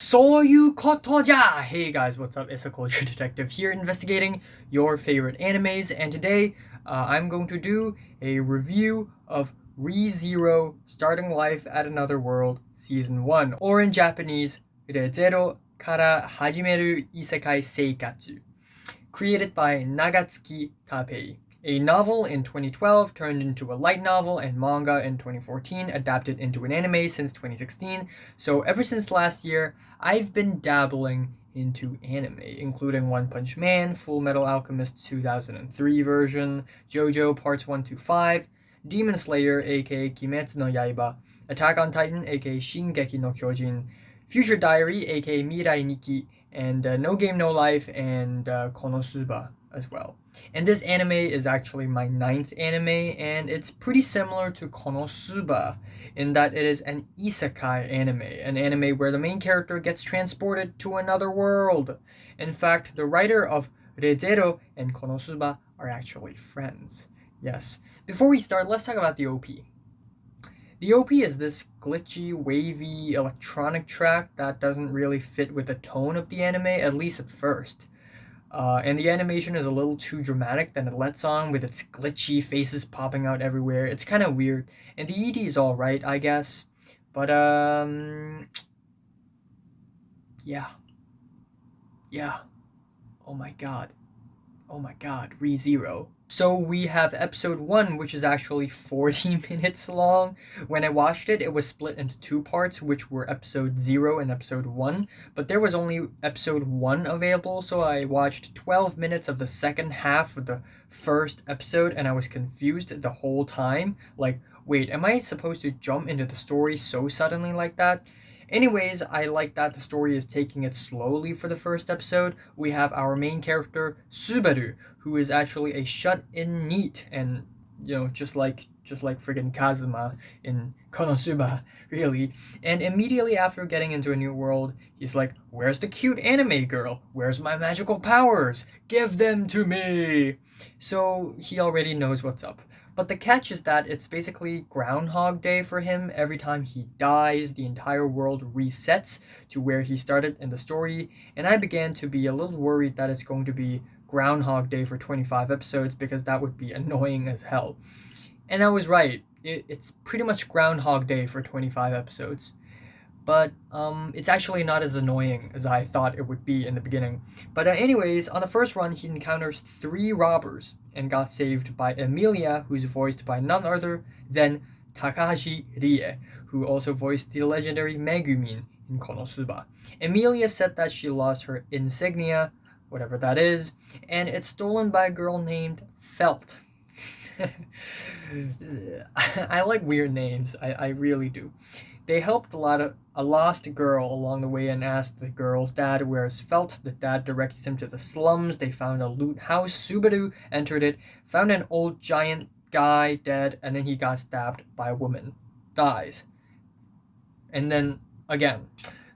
そういうことじゃ! Hey guys, what's up? It's a culture detective here investigating your favorite animes, and today I'm going to do a review of ReZero Starting Life at Another World Season 1, or in Japanese, ReZero Kara Hajimeru Isekai Seikatsu, created by Nagatsuki Tapei. A novel in 2012 turned into a light novel and manga in 2014, adapted into an anime since 2016. So ever since last year, I've been dabbling into anime, including One Punch Man, Full Metal Alchemist 2003 version, JoJo Parts 1 to 5, Demon Slayer aka Kimetsu no Yaiba, Attack on Titan aka Shingeki no Kyojin, Future Diary aka Mirai Nikki, and No Game No Life and Konosuba as well. And this anime is actually my 9th anime, and it's pretty similar to Konosuba in that it is an isekai anime, an anime where the main character gets transported to another world. In fact, the writer of ReZero and Konosuba are actually friends. Yes. Before we start, let's talk about the OP. The OP is this glitchy, wavy, electronic track that doesn't really fit with the tone of the anime, at least at first. And the animation is a little too dramatic than it lets on, with its glitchy faces popping out everywhere. It's kind of weird. And the ED is alright, I guess. But, yeah. Yeah. Oh my god. Oh my god, ReZero. So we have episode 1, which is actually 40 minutes long. When I watched it, it was split into 2 parts, which were episode 0 and episode 1. But there was only episode 1 available, so I watched 12 minutes of the second half of the first episode, and I was confused the whole time. Like, wait, am I supposed to jump into the story so suddenly like that? Anyways, I like that the story is taking it slowly for the first episode. We have our main character, Subaru, who is actually a shut-in NEET, and just like friggin' Kazuma in Konosuba, really. And immediately after getting into a new world, he's like, "Where's the cute anime girl? Where's my magical powers? Give them to me!" So he already knows what's up. But the catch is that it's basically Groundhog Day for him. Every time he dies, the entire world resets to where he started in the story, and I began to be a little worried that it's going to be Groundhog Day for 25 episodes, because that would be annoying as hell. And I was right. It's pretty much Groundhog Day for 25 episodes. But it's actually not as annoying as I thought it would be in the beginning. But anyways, on the first run, he encounters 3 robbers and got saved by Emilia, who's voiced by none other than Takahashi Rie, who also voiced the legendary Megumin in Konosuba. Emilia said that she lost her insignia, whatever that is, and it's stolen by a girl named Felt. I like weird names, I really do. They helped a lost girl along the way and asked the girl's dad where's Felt. The dad directs him to the slums. They found a loot house. Subaru entered it, found an old giant guy dead, and then he got stabbed by a woman. Dies. And then again.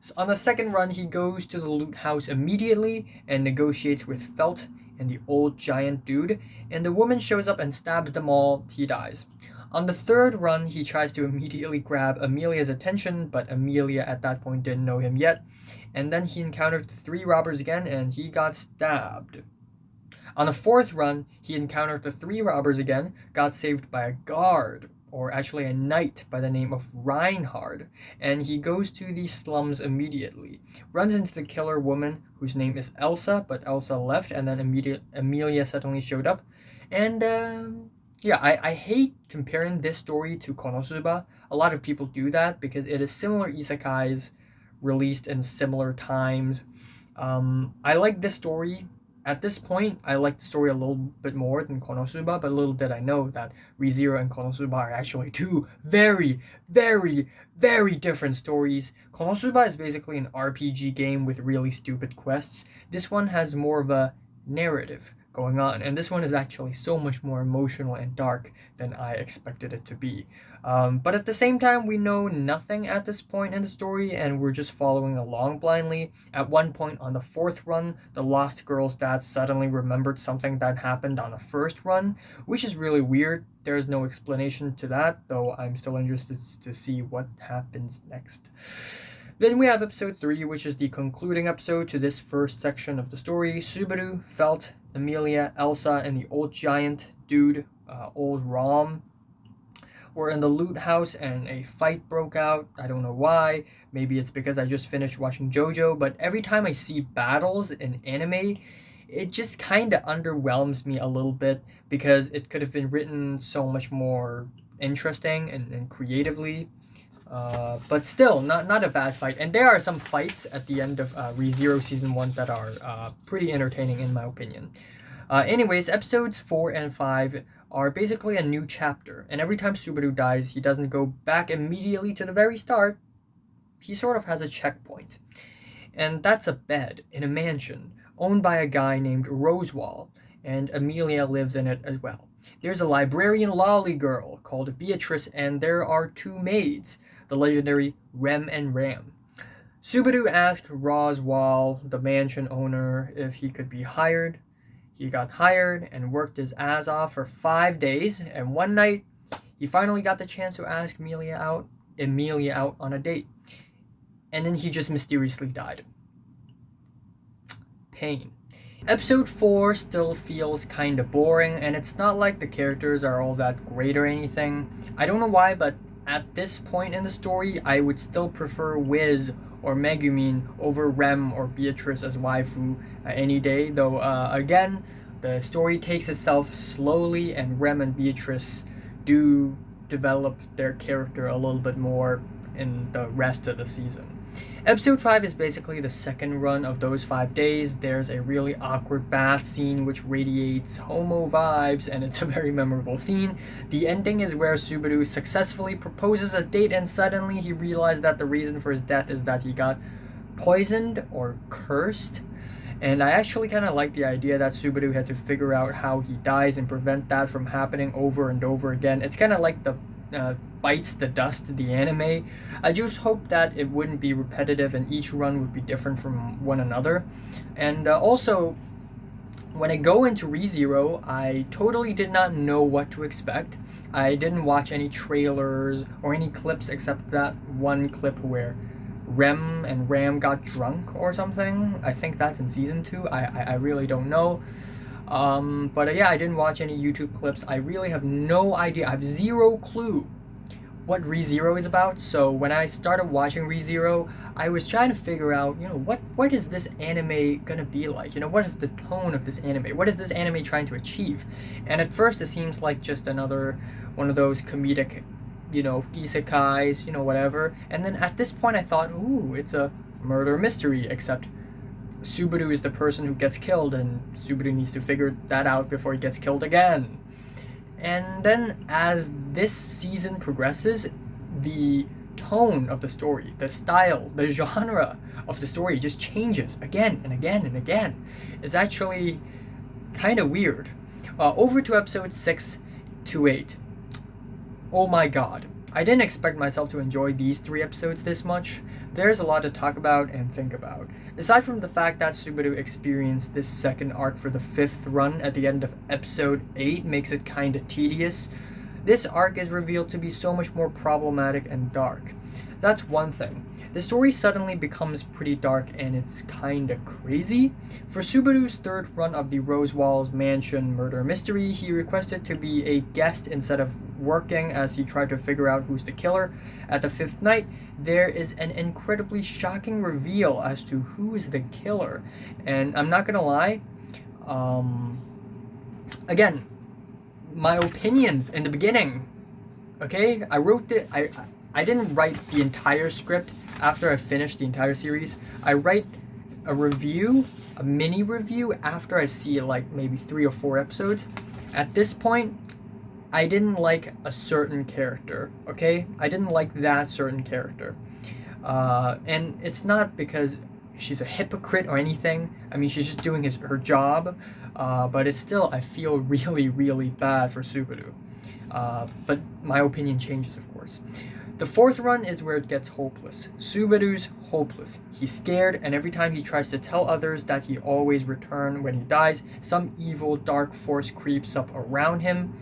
So on the second run, he goes to the loot house immediately and negotiates with Felt and the old giant dude, and the woman shows up and stabs them all. He dies. On the third run, he tries to immediately grab Emilia's attention, but Emilia at that point didn't know him yet. And then he encountered the 3 robbers again, and he got stabbed. On the fourth run, he encountered the 3 robbers again, got saved by a guard, or actually a knight by the name of Reinhard, and he goes to the slums immediately. Runs into the killer woman, whose name is Elsa, but Elsa left, and then Emilia suddenly showed up. And yeah, I hate comparing this story to Konosuba. A lot of people do that because it is similar isekais released in similar times. I like this story. At this point, I like the story a little bit more than Konosuba, but little did I know that ReZero and Konosuba are actually 2 very, very, very different stories. Konosuba is basically an RPG game with really stupid quests. This one has more of a narrative going on, and this one is actually so much more emotional and dark than I expected it to be. But at the same time, we know nothing at this point in the story, and we're just following along blindly. At one point on the 4th run, the lost girl's dad suddenly remembered something that happened on the 1st run, which is really weird. There's no explanation to that, though I'm still interested to see what happens next. Then we have episode 3, which is the concluding episode to this first section of the story. Subaru, Felt, Emilia, Elsa, and the old giant dude, old Rom, were in the loot house and a fight broke out. I don't know why. Maybe it's because I just finished watching JoJo, but every time I see battles in anime, it just kind of underwhelms me a little bit because it could have been written so much more interesting and creatively. But still, not a bad fight. And there are some fights at the end of ReZero Season 1 that are pretty entertaining in my opinion. Anyways, episodes 4 and 5 are basically a new chapter. And every time Subaru dies, he doesn't go back immediately to the very start. He sort of has a checkpoint. And that's a bed in a mansion owned by a guy named Rosewall. And Emilia lives in it as well. There's a librarian lolly girl called Beatrice, and there are 2 maids, the legendary Rem and Ram. Subaru asked Rosewall, the mansion owner, if he could be hired. He got hired and worked his ass off for 5 days, and one night, he finally got the chance to ask Emilia out on a date. And then he just mysteriously died. Pain. Episode 4 still feels kinda boring, and it's not like the characters are all that great or anything. I don't know why, but at this point in the story, I would still prefer Wiz or Megumin over Rem or Beatrice as waifu any day, though again, the story takes itself slowly, and Rem and Beatrice do develop their character a little bit more in the rest of the season. Episode 5 is basically the second run of those 5 days. There's a really awkward bath scene which radiates homo vibes, and it's a very memorable scene. The ending is where Subaru successfully proposes a date, and suddenly he realized that the reason for his death is that he got poisoned or cursed. And I actually kind of like the idea that Subaru had to figure out how he dies and prevent that from happening over and over again. It's kind of like the Bites the Dust, the anime. I just hope that it wouldn't be repetitive and each run would be different from one another. And also, when I go into ReZero, I totally did not know what to expect. I didn't watch any trailers or any clips except that one clip where Rem and Ram got drunk or something. I think that's in season 2. I really don't know. But yeah, I didn't watch any YouTube clips. I really have no idea. I have zero clue what ReZero is about. So when I started watching ReZero, I was trying to figure out, what is this anime gonna be like? What is the tone of this anime? What is this anime trying to achieve? And at first it seems like just another one of those comedic, isekais, whatever. And then at this point I thought, ooh, it's a murder mystery, except Subaru is the person who gets killed, and Subaru needs to figure that out before he gets killed again. And then as this season progresses, the tone of the story, the style, the genre of the story just changes again and again and again. It's actually kind of weird. Over to episodes 6 to 8. Oh my god. I didn't expect myself to enjoy these 3 episodes this much. There's a lot to talk about and think about. Aside from the fact that Subaru experienced this second arc for the 5th run at the end of episode 8 makes it kinda tedious, this arc is revealed to be so much more problematic and dark. That's one thing. The story suddenly becomes pretty dark and it's kinda crazy. For Subaru's 3rd run of the Rosewall's Mansion murder mystery, he requested to be a guest instead of working as he tried to figure out who's the killer. At the 5th night, there is an incredibly shocking reveal as to who is the killer. And I'm not gonna lie, again, my opinions in the beginning, okay? I didn't write the entire script after I finished the entire series. I write a review, a mini review, after I see like maybe 3 or 4 episodes. At this point, I didn't like a certain character, okay? I didn't like that certain character. And it's not because she's a hypocrite or anything. I mean, she's just doing her job. But it's still, I feel really, really bad for Subaru. But my opinion changes, of course. The 4th run is where it gets hopeless. Subaru's hopeless. He's scared, and every time he tries to tell others that he always returns when he dies, some evil dark force creeps up around him.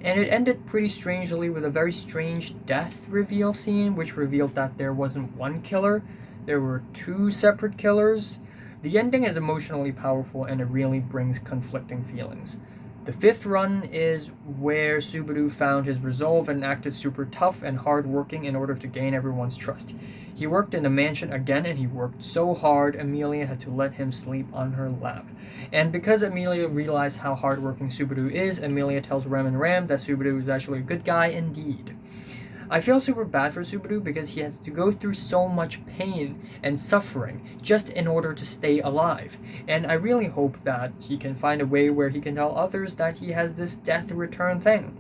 And it ended pretty strangely with a very strange death reveal scene, which revealed that there wasn't one killer. there were 2 separate killers. The ending is emotionally powerful and it really brings conflicting feelings. The 5th run is where Subaru found his resolve and acted super tough and hardworking in order to gain everyone's trust. He worked in the mansion again and he worked so hard Amelia had to let him sleep on her lap. And because Amelia realized how hardworking Subaru is, Amelia tells Rem and Ram that Subaru is actually a good guy indeed. I feel super bad for Subaru because he has to go through so much pain and suffering just in order to stay alive. And I really hope that he can find a way where he can tell others that he has this death return thing.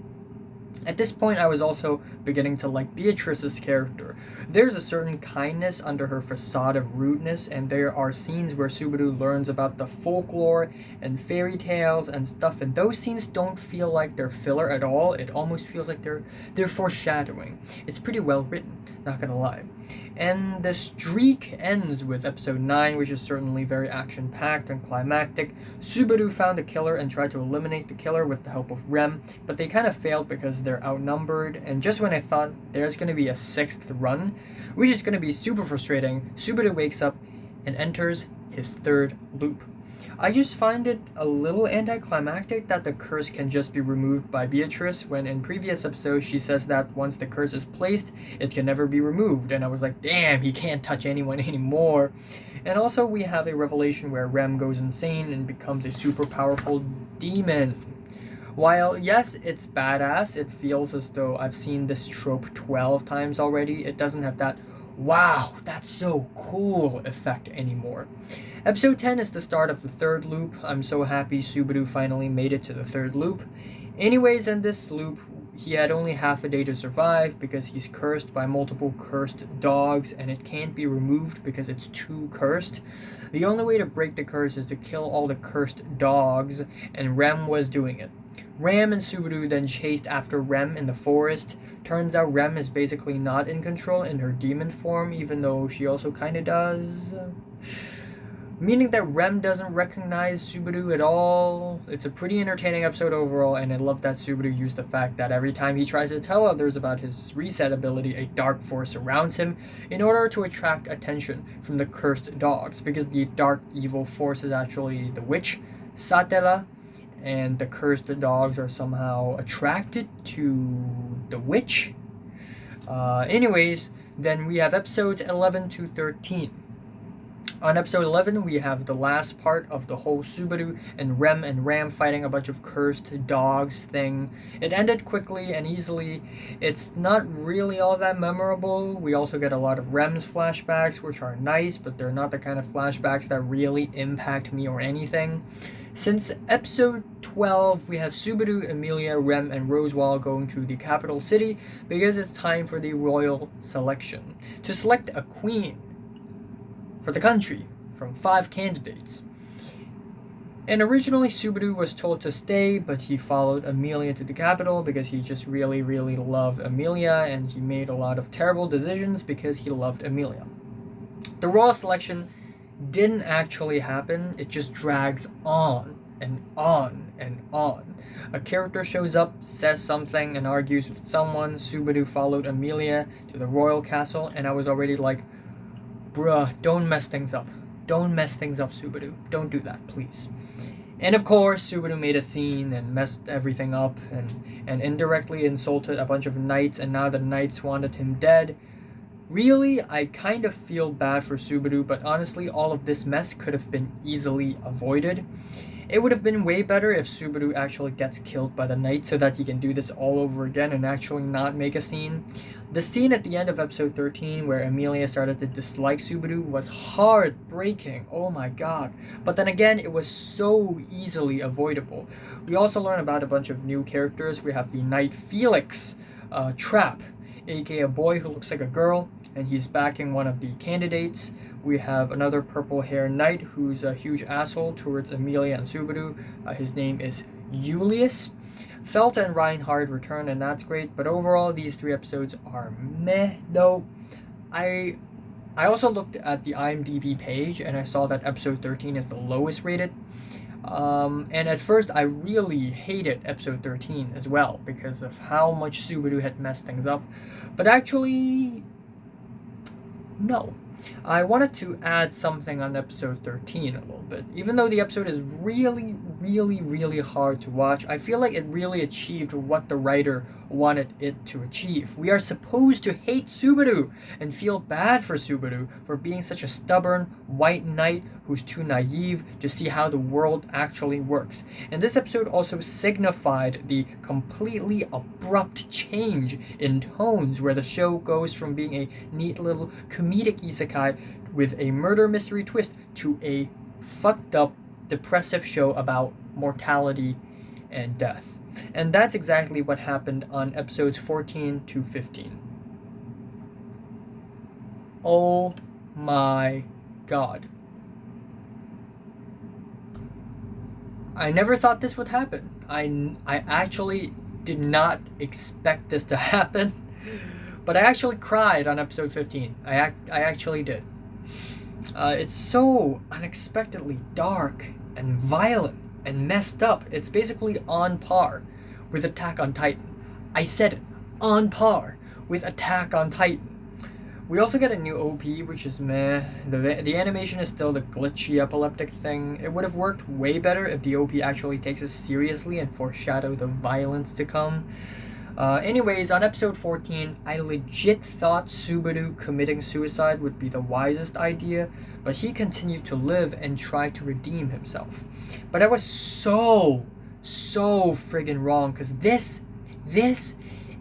At this point, I was also beginning to like Beatrice's character. There's a certain kindness under her facade of rudeness, and there are scenes where Subaru learns about the folklore and fairy tales and stuff, and those scenes don't feel like they're filler at all. It almost feels like they're foreshadowing. It's pretty well written, not gonna lie. And the streak ends with episode 9, which is certainly very action-packed and climactic. Subaru found the killer and tried to eliminate the killer with the help of Rem, but they kind of failed because they're outnumbered, and just when I thought there's going to be a 6th run, which is going to be super frustrating, Subaru wakes up and enters his 3rd loop. I just find it a little anticlimactic that the curse can just be removed by Beatrice, when in previous episodes she says that once the curse is placed, it can never be removed, and I was like, damn, he can't touch anyone anymore. And also we have a revelation where Rem goes insane and becomes a super powerful demon. While yes, it's badass, it feels as though I've seen this trope 12 times already, it doesn't have that wow, that's so cool effect anymore. Episode 10 is the start of the 3rd loop. I'm so happy Subaru finally made it to the 3rd loop. Anyways, in this loop, he had only half a day to survive because he's cursed by multiple cursed dogs and it can't be removed because it's too cursed. The only way to break the curse is to kill all the cursed dogs, and Rem was doing it. Ram and Subaru then chased after Rem in the forest. Turns out Rem is basically not in control in her demon form, even though she also kinda does. Meaning that Rem doesn't recognize Subaru at all. It's a pretty entertaining episode overall, and I love that Subaru used the fact that every time he tries to tell others about his reset ability, a dark force surrounds him in order to attract attention from the cursed dogs, because the dark evil force is actually the witch, Satella, and the cursed dogs are somehow attracted to the witch. Anyways, then we have episodes 11 to 13. On episode 11, we have the last part of the whole Subaru and Ram fighting a bunch of cursed dogs thing. It ended quickly and easily. It's not really all that memorable. We also get a lot of Rem's flashbacks, which are nice, but they're not the kind of flashbacks that really impact me or anything. Since episode 12, we have Subaru, Amelia, Rem, and Rosewall going to the capital city because it's time for the royal selection. To select a queen for the country from 5 candidates. And originally Subaru was told to stay, but he followed Amelia to the capital because he just really, really loved Amelia, and he made a lot of terrible decisions because he loved Amelia. The royal selection didn't actually happen, it just drags on and on and on. A character shows up, says something, and argues with someone. Subaru followed Amelia to the royal castle, and I was already like, bruh, don't mess things up. Don't mess things up, Subaru. Don't do that, please. And of course, Subaru made a scene and messed everything up and indirectly insulted a bunch of knights, and now the knights wanted him dead. Really, I kind of feel bad for Subaru, but honestly, all of this mess could have been easily avoided. It would have been way better if Subaru actually gets killed by the knight so that he can do this all over again and actually not make a scene. The scene at the end of episode 13 where Amelia started to dislike Subaru was heartbreaking, oh my god. But then again, it was so easily avoidable. We also learn about a bunch of new characters. We have the knight Felix, Trap, aka a boy who looks like a girl, and he's backing one of the candidates. We have another purple hair knight who's a huge asshole towards Amelia and Subaru. His name is Julius. Felt and Reinhard return, and that's great, but overall these 3 episodes are meh though. I also looked at the IMDb page and I saw that episode 13 is the lowest rated. And at first I really hated episode 13 as well because of how much Subaru had messed things up. But actually, no. I wanted to add something on episode 13 a little bit. Even though the episode is really, really, really hard to watch, I feel like it really achieved what the writer wanted it to achieve. We are supposed to hate Subaru and feel bad for Subaru for being such a stubborn white knight who's too naive to see how the world actually works. And this episode also signified the completely abrupt change in tones, where the show goes from being a neat little comedic isekai with a murder mystery twist to a fucked up depressive show about mortality and death. And that's exactly what happened on episodes 14 to 15. Oh my god. I never thought this would happen. I actually did not expect this to happen. But I actually cried on episode 15. I actually did. It's so unexpectedly dark and violent and messed up. It's basically on par with Attack on Titan. I said it, on par with Attack on Titan. We also get a new OP, which is meh. The animation is still the glitchy epileptic thing. It would have worked way better if the OP actually takes it seriously and foreshadowed the violence to come. Anyways, on episode 14, I legit thought Subaru committing suicide would be the wisest idea, but he continued to live and try to redeem himself. But I was so friggin' wrong, because this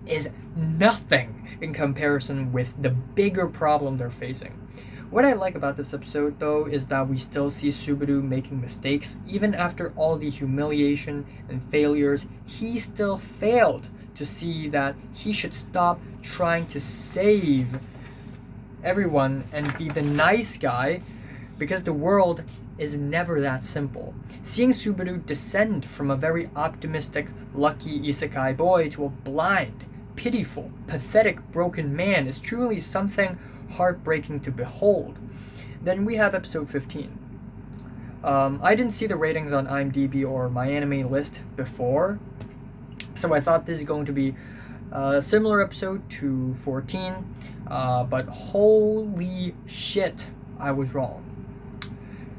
is nothing in comparison with the bigger problem they're facing. What I like about this episode, though, is that we still see Subaru making mistakes. Even after all the humiliation and failures, he still failed to see that he should stop trying to save everyone and be the nice guy, because the world is never that simple. Seeing Subaru descend from a very optimistic, lucky isekai boy to a blind, pitiful, pathetic, broken man is truly something heartbreaking to behold. Then we have episode 15. I didn't see the ratings on IMDb or my anime list before, so I thought this is going to be a similar episode to 14, but holy shit, I was wrong.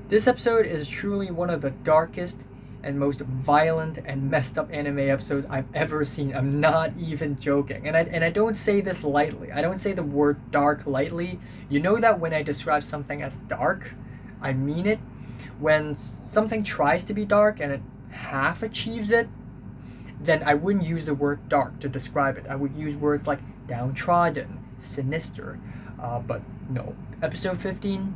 This episode is truly one of the darkest and most violent and messed up anime episodes I've ever seen. I'm not even joking. And I don't say this lightly. I don't say the word dark lightly. You know that when I describe something as dark, I mean it. When something tries to be dark and it half achieves it, then I wouldn't use the word dark to describe it. I would use words like downtrodden, sinister. But no. Episode 15,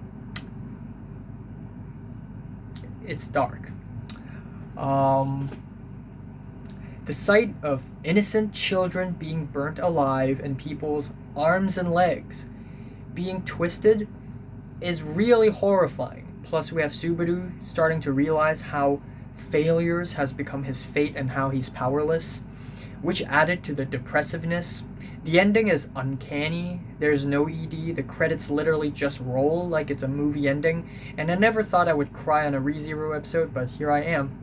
it's dark. The sight of innocent children being burnt alive and people's arms and legs being twisted is really horrifying. Plus we have Subaru starting to realize how failures has become his fate and how he's powerless, which added to the depressiveness. The ending is uncanny. There's no ED. The credits literally just roll like it's a movie ending. And I never thought I would cry on a ReZero episode, but here I am.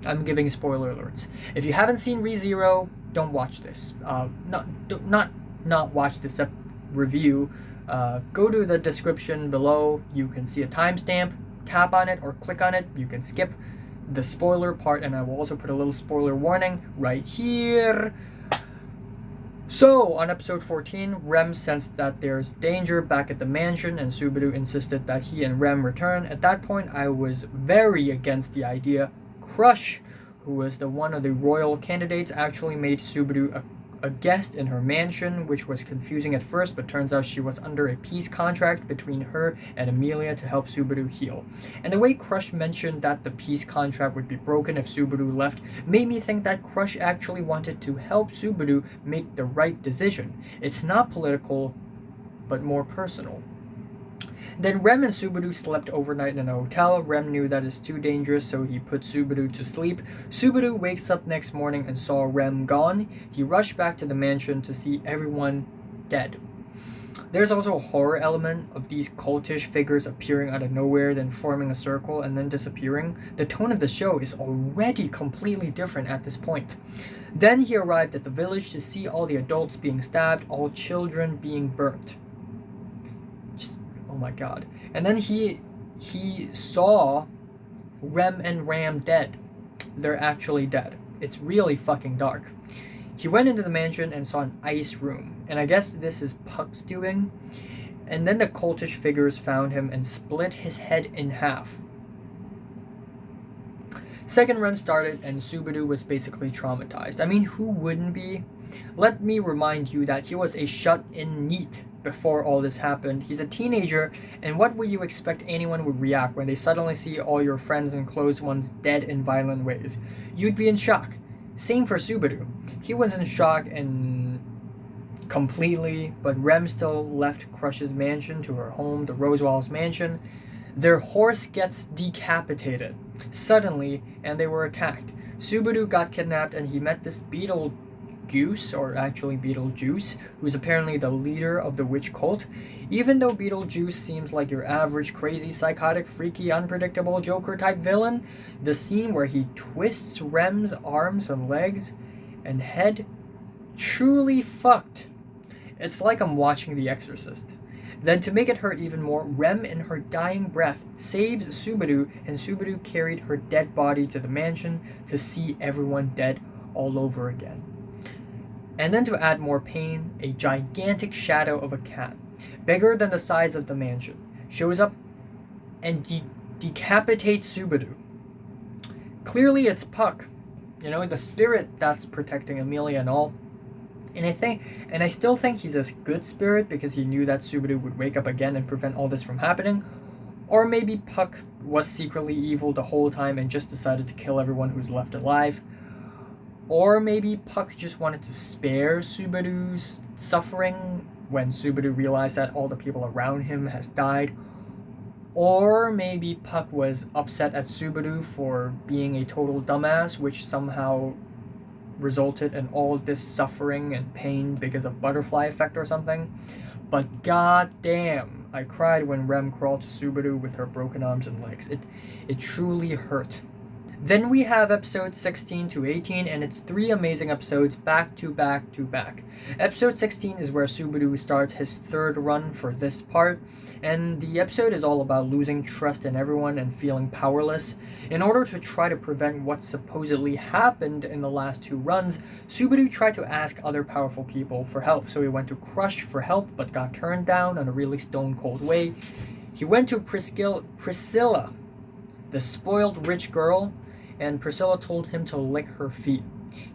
I'm giving spoiler alerts. If you haven't seen ReZero, don't watch this. Not watch this review. Go to the description below. You can see a timestamp. Tap on it or click on it. You can skip the spoiler part, and I will also put a little spoiler warning right here. So, on episode 14, Rem sensed that there's danger back at the mansion, and Subaru insisted that he and Rem return. At that point, I was very against the idea. Crush, who was one of the royal candidates, actually made Subaru a guest in her mansion, which was confusing at first, but turns out she was under a peace contract between her and Amelia to help Subaru heal. And the way Crush mentioned that the peace contract would be broken if Subaru left made me think that Crush actually wanted to help Subaru make the right decision. It's not political, but more personal. Then Rem and Subaru slept overnight in a hotel. Rem knew that it's too dangerous, so he put Subaru to sleep. Subaru wakes up next morning and saw Rem gone. He rushed back to the mansion to see everyone dead. There's also a horror element of these cultish figures appearing out of nowhere, then forming a circle and then disappearing. The tone of the show is already completely different at this point. Then he arrived at the village to see all the adults being stabbed, all children being burnt. Just, oh my god. And then he saw Rem and Ram dead. They're actually dead. It's really fucking dark. He went into the mansion and saw an ice room, and I guess this is Puck's doing. And then the cultish figures found him and split his head in half. Second run started and Subaru was basically traumatized. I mean, who wouldn't be? Let me remind you that he was a shut-in NEET before all this happened. He's a teenager, and what would you expect anyone would react when they suddenly see all your friends and close ones dead in violent ways? You'd be in shock. Same for Subaru. He was in shock and completely, but Rem still left Crush's mansion to her home, the Rosewall's mansion. Their horse gets decapitated suddenly, and they were attacked. Subaru got kidnapped, and he met this Beetlejuice, or actually Beetlejuice, who's apparently the leader of the witch cult. Even though Beetlejuice seems like your average crazy, psychotic, freaky, unpredictable Joker-type villain, the scene where he twists Rem's arms and legs and head truly fucked. It's like I'm watching The Exorcist. Then to make it hurt even more, Rem in her dying breath saves Subaru, and Subaru carried her dead body to the mansion to see everyone dead all over again. And then to add more pain, a gigantic shadow of a cat, bigger than the size of the mansion, shows up and decapitates Subaru. Clearly it's Puck, the spirit that's protecting Amelia and all. And I still think he's a good spirit because he knew that Subaru would wake up again and prevent all this from happening. Or maybe Puck was secretly evil the whole time and just decided to kill everyone who's left alive. Or maybe Puck just wanted to spare Subaru's suffering when Subaru realized that all the people around him has died. Or maybe Puck was upset at Subaru for being a total dumbass, which somehow resulted in all this suffering and pain because of butterfly effect or something. But goddamn, I cried when Rem crawled to Subaru with her broken arms and legs. It truly hurt. Then we have episodes 16 to 18, and it's 3 amazing episodes back to back to back. Episode 16 is where Subaru starts his third run for this part, and the episode is all about losing trust in everyone and feeling powerless. In order to try to prevent what supposedly happened in the last 2 runs, Subaru tried to ask other powerful people for help. So he went to Crush for help, but got turned down in a really stone-cold way. He went to Priscilla, the spoiled rich girl, and Priscilla told him to lick her feet.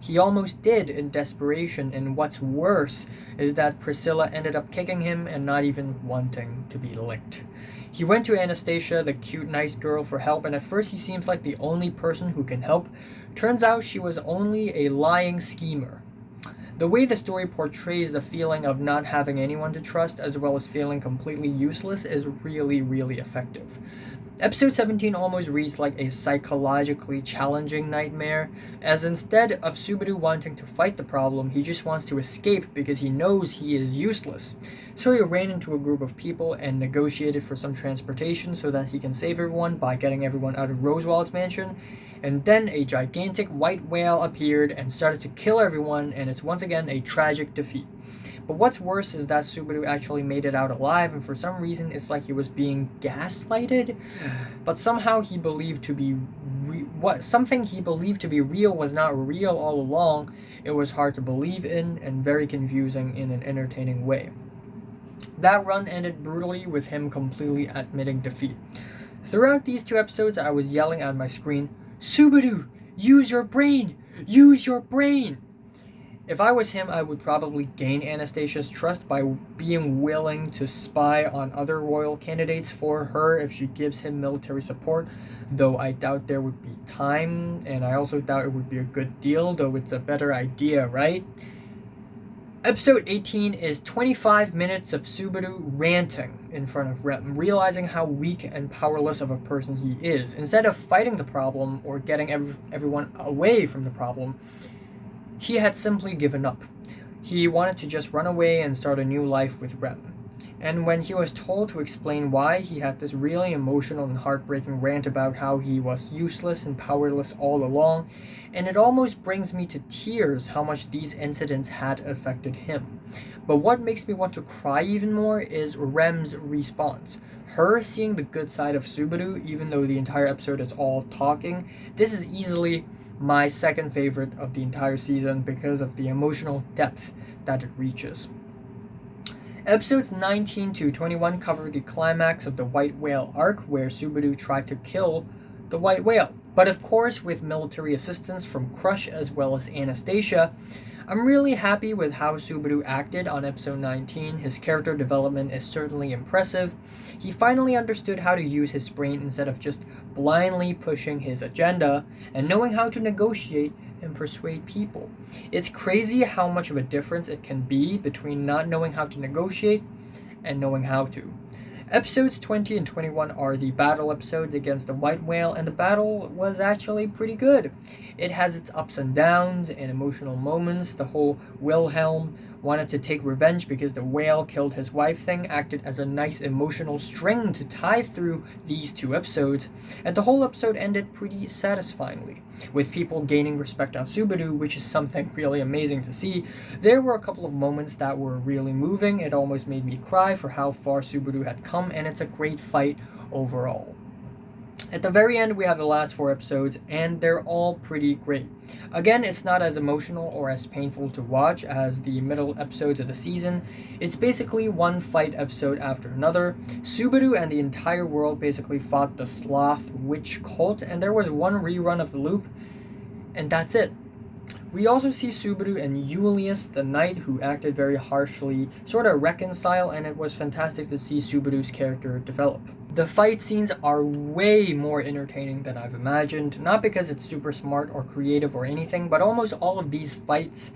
He almost did in desperation, and what's worse is that Priscilla ended up kicking him and not even wanting to be licked. He went to Anastasia, the cute, nice girl, for help, and at first he seems like the only person who can help. Turns out she was only a lying schemer. The way the story portrays the feeling of not having anyone to trust, as well as feeling completely useless, is really, really effective. Episode 17 almost reads like a psychologically challenging nightmare, as instead of Subaru wanting to fight the problem, he just wants to escape because he knows he is useless. So he ran into a group of people and negotiated for some transportation so that he can save everyone by getting everyone out of Rosewall's mansion. And then a gigantic white whale appeared and started to kill everyone, and it's once again a tragic defeat. But what's worse is that Subaru actually made it out alive, and for some reason it's like he was being gaslighted. But somehow he believed to be something he believed to be real was not real all along. It was hard to believe in and very confusing in an entertaining way. That run ended brutally with him completely admitting defeat. Throughout these 2 episodes, I was yelling at my screen, "Subaru, use your brain! Use your brain!" If I was him, I would probably gain Anastasia's trust by being willing to spy on other royal candidates for her if she gives him military support, though I doubt there would be time, and I also doubt it would be a good deal, though it's a better idea, right? Episode 18 is 25 minutes of Subaru ranting in front of Rem, realizing how weak and powerless of a person he is. Instead of fighting the problem or getting everyone away from the problem, he had simply given up. He wanted to just run away and start a new life with Rem. And when he was told to explain why, he had this really emotional and heartbreaking rant about how he was useless and powerless all along, and it almost brings me to tears how much these incidents had affected him. But what makes me want to cry even more is Rem's response. Her seeing the good side of Subaru, even though the entire episode is all talking. This is easily my second favorite of the entire season because of the emotional depth that it reaches. Episodes 19 to 21 cover the climax of the White Whale arc, where Subaru tried to kill the White Whale. But of course, with military assistance from Crush as well as Anastasia, I'm really happy with how Subaru acted on episode 19. His character development is certainly impressive. He finally understood how to use his brain instead of just blindly pushing his agenda, and knowing how to negotiate and persuade people. It's crazy how much of a difference it can be between not knowing how to negotiate and knowing how to. Episodes 20 and 21 are the battle episodes against the White Whale, and the battle was actually pretty good. It has its ups and downs and emotional moments. The whole Wilhelm wanted to take revenge because the whale killed his wife thing acted as a nice emotional string to tie through these two episodes, and the whole episode ended pretty satisfyingly, with people gaining respect on Subaru, which is something really amazing to see. There were a couple of moments that were really moving. It almost made me cry for how far Subaru had come, and it's a great fight overall. At the very end, we have the last 4 episodes, and they're all pretty great. Again, it's not as emotional or as painful to watch as the middle episodes of the season. It's basically one fight episode after another. Subaru and the entire world basically fought the Sloth Witch cult, and there was one rerun of the loop, and that's it. We also see Subaru and Julius, the knight who acted very harshly, sort of reconcile, and it was fantastic to see Subaru's character develop. The fight scenes are way more entertaining than I've imagined, not because it's super smart or creative or anything, but almost all of these fights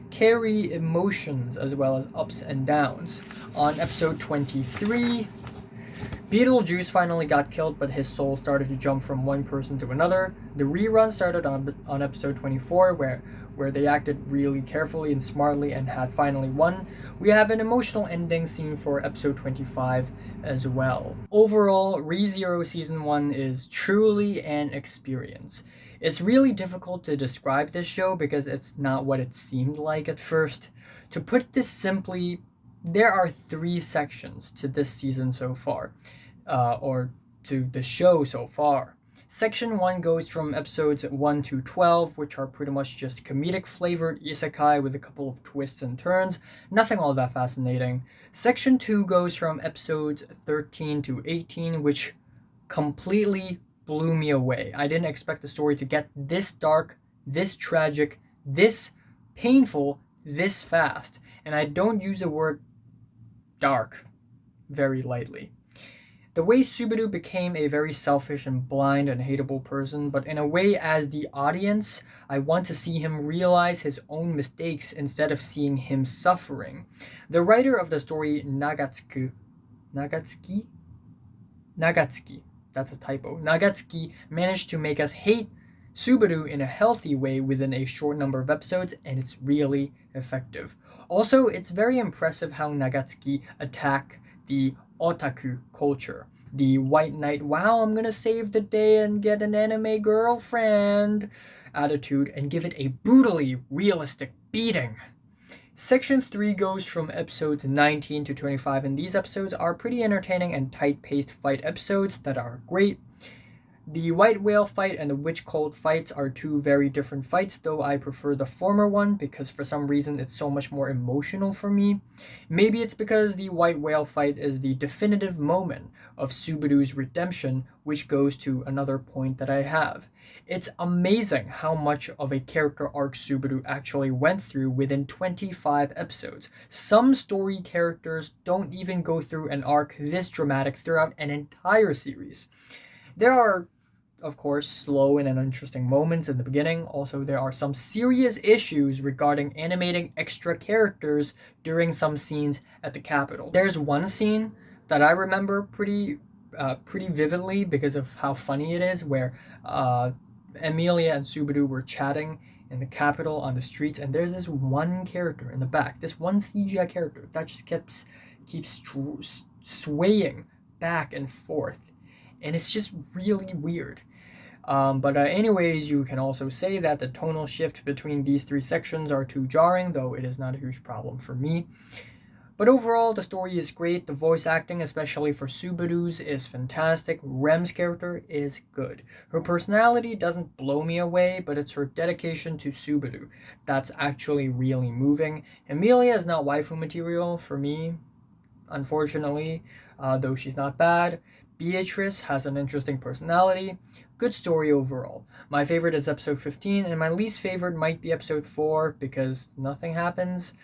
carry emotions as well as ups and downs. On episode 23, Beetlejuice finally got killed, but his soul started to jump from one person to another. The rerun started on episode 24, where they acted really carefully and smartly and had finally won. We have an emotional ending scene for episode 25 as well. Overall, ReZero Season 1 is truly an experience. It's really difficult to describe this show because it's not what it seemed like at first. To put this simply, there are 3 sections to this season so far, or to the show so far. Section 1 goes from episodes 1 to 12, which are pretty much just comedic flavored isekai with a couple of twists and turns, nothing all that fascinating. Section 2 goes from episodes 13 to 18, which completely blew me away. I didn't expect the story to get this dark, this tragic, this painful, this fast. And I don't use the word dark very lightly. The way Subaru became a very selfish and blind and hateable person, but in a way, as the audience, I want to see him realize his own mistakes instead of seeing him suffering. The writer of the story, Nagatsuki, that's a typo. Nagatsuki managed to make us hate Subaru in a healthy way within a short number of episodes, and it's really effective. Also, it's very impressive how Nagatsuki attacked the otaku culture. The white knight, wow, I'm gonna save the day and get an anime girlfriend attitude, and give it a brutally realistic beating. Section 3 goes from episodes 19 to 25, and these episodes are pretty entertaining and tight-paced fight episodes that are great. The White Whale fight and the Witch Cult fights are 2 very different fights, though I prefer the former one because for some reason it's so much more emotional for me. Maybe it's because the White Whale fight is the definitive moment of Subaru's redemption, which goes to another point that I have. It's amazing how much of a character arc Subaru actually went through within 25 episodes. Some story characters don't even go through an arc this dramatic throughout an entire series. There are, of course, slow and uninteresting moments in the beginning. Also, there are some serious issues regarding animating extra characters during some scenes at the Capitol. There's one scene that I remember pretty vividly because of how funny it is, where Emilia and Subaru were chatting in the Capitol on the streets, and there's this one character in the back, this one CGI character that just keeps keeps swaying back and forth, and it's just really weird. But anyways, you can also say that the tonal shift between these three sections are too jarring, though it is not a huge problem for me. But overall, the story is great. The voice acting, especially for Subaru's, is fantastic. Rem's character is good. Her personality doesn't blow me away, but it's her dedication to Subaru that's actually really moving. Emilia is not waifu material for me, unfortunately, though she's not bad. Beatrice has an interesting personality. Good story overall. My favorite is episode 15, and my least favorite might be episode 4 because nothing happens.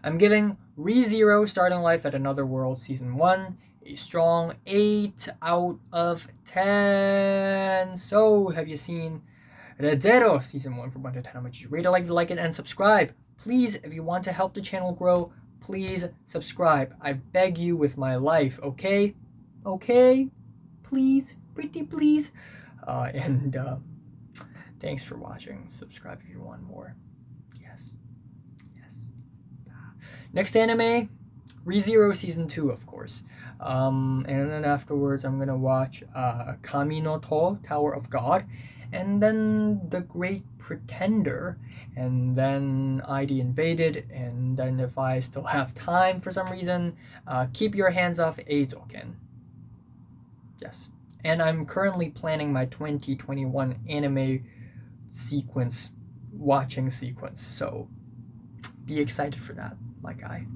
I'm giving ReZero Starting Life at Another World Season 1 a strong 8 out of 10. So, have you seen ReZero Season 1 from 1 to 10? How much you rate it, like it, and subscribe. Please, if you want to help the channel grow, please subscribe. I beg you with my life, okay? Okay? Please? Pretty please? Thanks for watching. Subscribe if you want more. Yes. Next anime, ReZero Season 2, of course. And then afterwards, I'm gonna watch Kami no To, Tower of God, and then The Great Pretender, and then ID Invaded, and then if I still have time for some reason, Keep Your Hands Off Eizoken. Yes. And I'm currently planning my 2021 anime watching sequence, so be excited for that, my guy.